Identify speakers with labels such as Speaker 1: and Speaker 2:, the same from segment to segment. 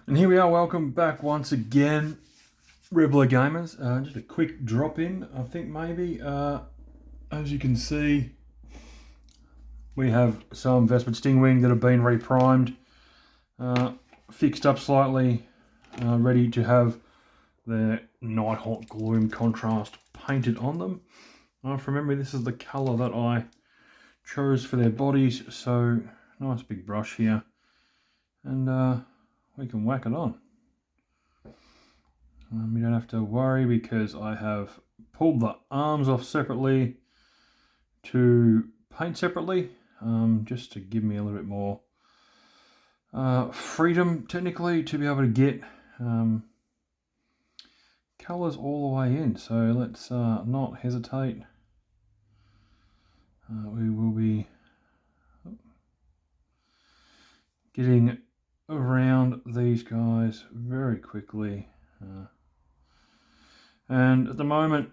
Speaker 1: And here we are, welcome back once again, regular gamers. Just a quick drop in, I think maybe. As you can see, we have some vespid stingwing that have been reprimed, fixed up slightly, ready to have their Nighthawk Gloom contrast painted on them. From memory, this is the colour that I chose for their bodies, so nice big brush here, and we can whack it on. You don't have to worry because I have pulled the arms off separately to paint separately, just to give me a little bit more freedom technically to be able to get colours all the way in. So let's not hesitate. We will be getting around these guys very quickly. And at the moment,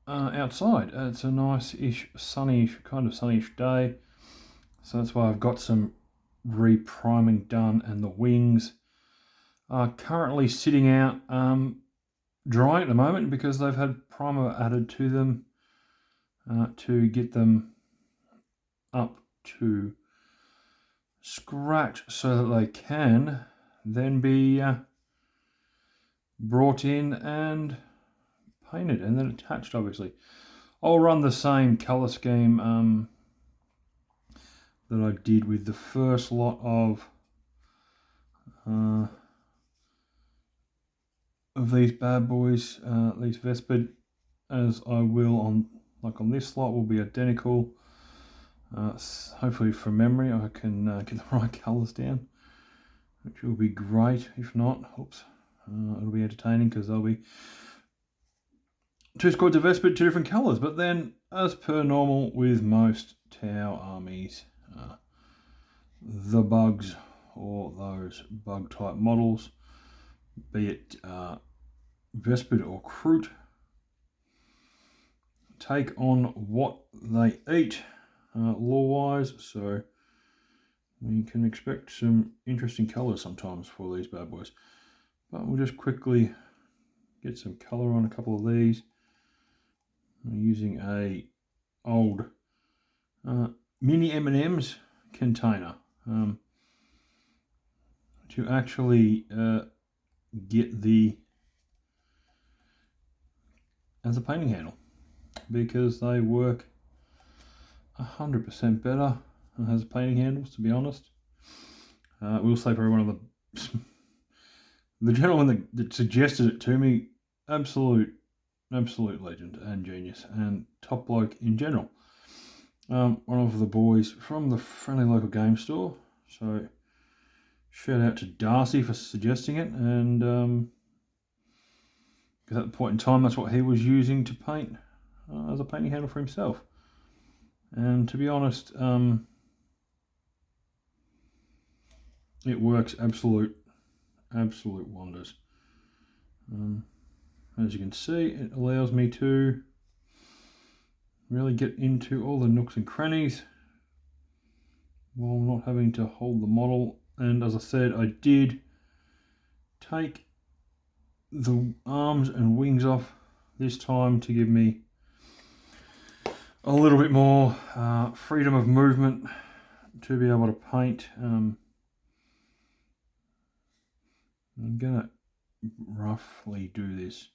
Speaker 1: outside, it's a nice-ish, sunny-ish, kind of sunny-ish day. So that's why I've got some repriming done, and the wings are currently sitting out drying at the moment because they've had primer added to them to get them up to scratch so that they can then be brought in and painted and then attached. Obviously I'll run the same color scheme that I did with the first lot of these bad boys, these vespid, as I will on this lot will be identical. Hopefully from memory I can get the right colors down, which will be great. If not, it'll be entertaining because there'll be two squads of vespid, two different colors. But then, as per normal with most Tau armies, the bugs or those bug type models, be it vespid or Kroot, take on what they eat lore wise, so we can expect some interesting colours sometimes for these bad boys. But we'll just quickly get some colour on a couple of these. I'm using a old mini M&M's container to actually get as a painting handle, because they work 100% better as painting handles, to be honest. We'll say for one of the gentleman that suggested it to me, absolute legend and genius and top bloke in general. One of the boys from the friendly local game store, so shout out to Darcy for suggesting it, and because at the point in time that's what he was using to paint as a painting handle for himself. And to be honest, it works absolute wonders. As you can see, it allows me to really get into all the nooks and crannies while not having to hold the model. And as I said, I did take the arms and wings off this time to give me a little bit more freedom of movement to be able to paint. I'm gonna roughly do this.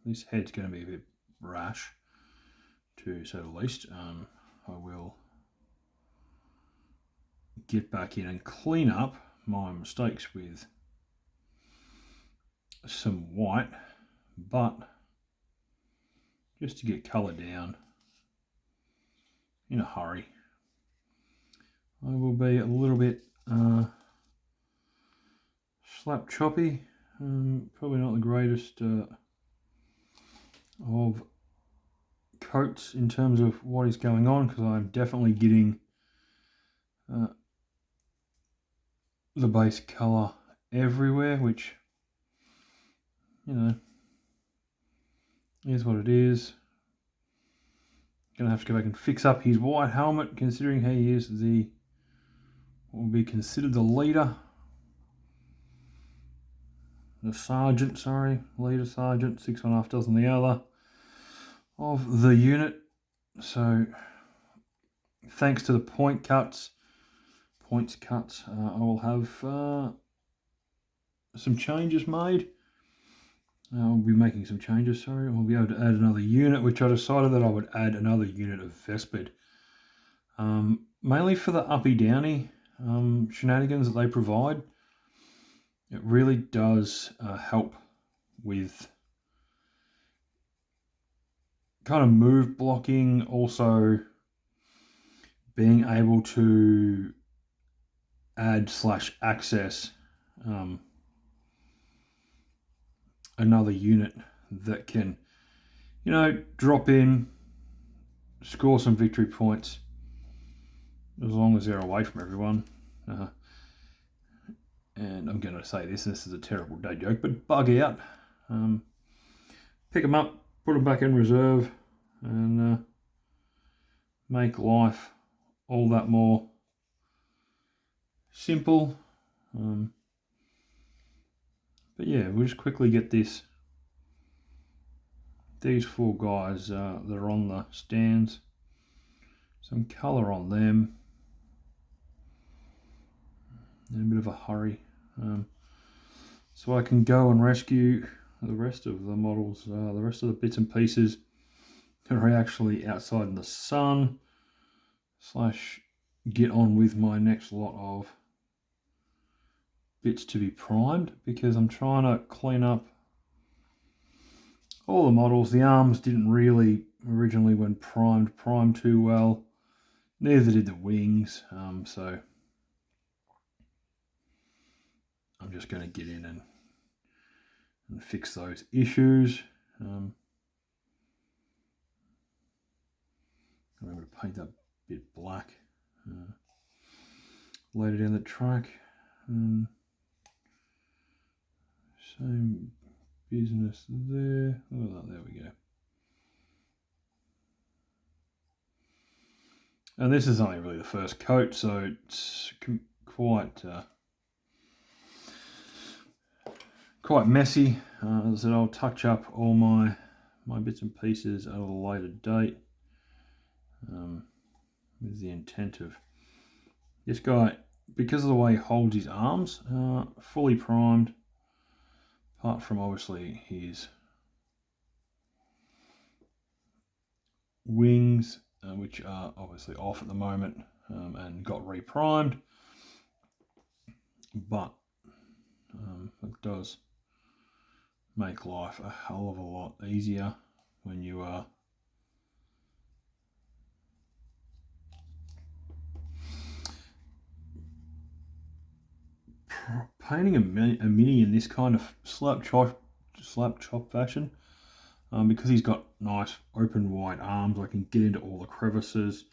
Speaker 1: This head's going to be a bit rash, to say the least. I will get back in and clean up my mistakes with some white, but just to get colour down in a hurry, I will be a little bit slap choppy. Probably not the greatest of coats in terms of what is going on, because I'm definitely getting the base colour everywhere, which, you know, is what it is. Gonna have to go back and fix up his white helmet, considering he is what will be considered the leader sergeant, sorry, leader sergeant, 6.5 dozen the other of the unit. So thanks to the points cuts, I will have some changes made. I'll be making some changes, sorry. I'll be able to add another unit, which I decided that I would add another unit of vespid. Mainly for the uppy-downy shenanigans that they provide. It really does help with kind of move blocking, also being able to add / access another unit that can, you know, drop in, score some victory points, as long as they're away from everyone. And I'm going to say this is a terrible day joke, but bug out, pick them up, put them back in reserve, and make life all that more simple. But yeah, we'll just quickly get these 4 guys that are on the stands, some colour on them, in a bit of a hurry, so I can go and rescue the rest of the models, the rest of the bits and pieces that are actually outside in the sun, / get on with my next lot of bits to be primed, because I'm trying to clean up all the models. The arms didn't really originally, when primed too well. Neither did the wings, so I'm just going to get in and fix those issues. Remember to paint that bit black later down the track. Same business there. Oh, there we go. And this is only really the first coat, so it's quite messy. As I said, I'll touch up all my bits and pieces at a later date, with the intent of this guy, because of the way he holds his arms, fully primed, apart from obviously his wings, which are obviously off at the moment, and got re-primed, but it does make life a hell of a lot easier when you are painting a mini in this kind of slap chop fashion. Because he's got nice open wide arms, I can get into all the crevices.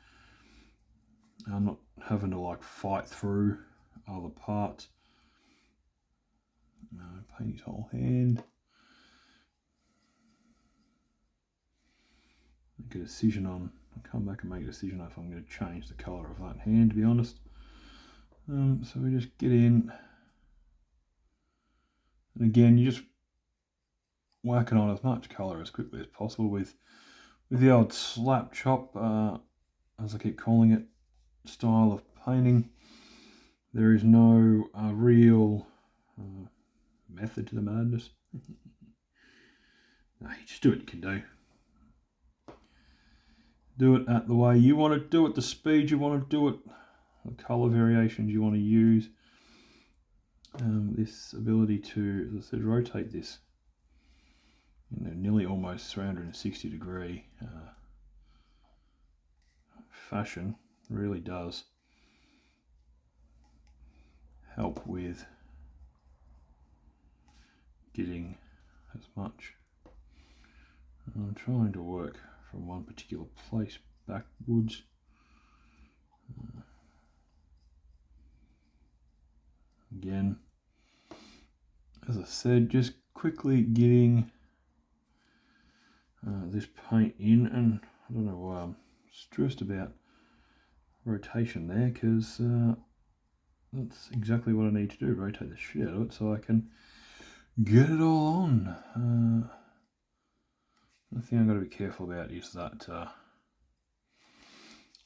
Speaker 1: I'm not having to like fight through other parts. Paint his whole hand. Make a decision on, I'll come back and make a decision if I'm going to change the colour of that hand, to be honest. So we just get in, and again you just whack it on as much colour as quickly as possible with the old slap chop, as I keep calling it, style of painting. There is no real method to the madness. No, you just do what you can do. Do it at the way you want to do it, the speed you want to do it, the colour variations you want to use. This ability to, as I said, rotate this, you know, nearly almost 360 degree fashion really does help with getting as much. I'm trying to work from one particular place backwards. Again, as I said, just quickly getting this paint in, and I don't know why I'm stressed about rotation there, because that's exactly what I need to do, rotate the shit out of it so I can get it all on. The thing I've got to be careful about is that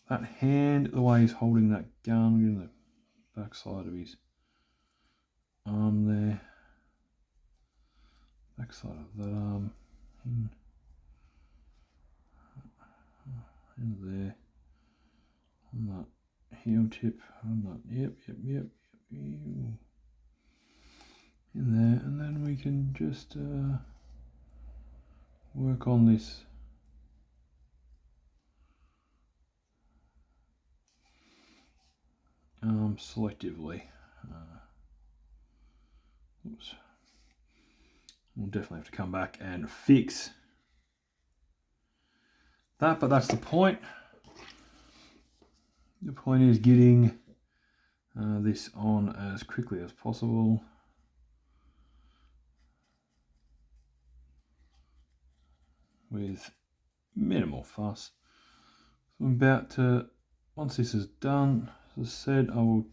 Speaker 1: that hand, the way he's holding that gun, in the back side of his arm there, back side of that arm, in there, on that heel tip, on that, yep, in there, and then we can just work on this selectively. Oops. We'll definitely have to come back and fix that, but that's the point. The point is getting this on as quickly as possible. With minimal fuss. So I'm about to, once this is done, as I said, I will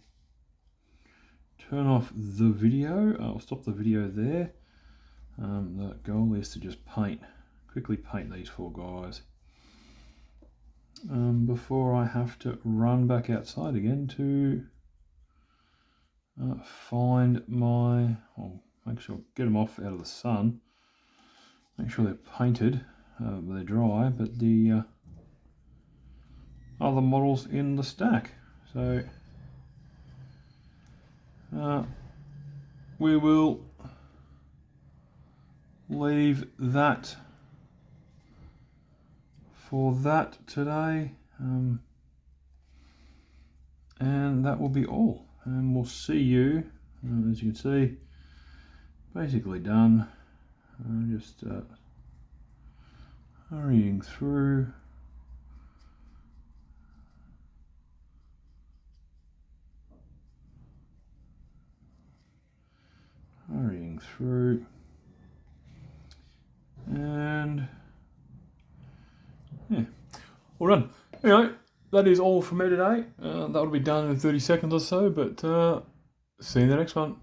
Speaker 1: turn off the video. I'll stop the video there. The goal is to just quickly paint these four guys before I have to run back outside again to find my, make sure, get them off out of the sun, make sure they're painted, they're dry, but the other models in the stack. So we will leave that for that today, and that will be all, and we'll see you, as you can see, basically done. Just hurrying through. And yeah, all done. Anyway, that is all from me today. That'll be done in 30 seconds or so, but see you in the next one.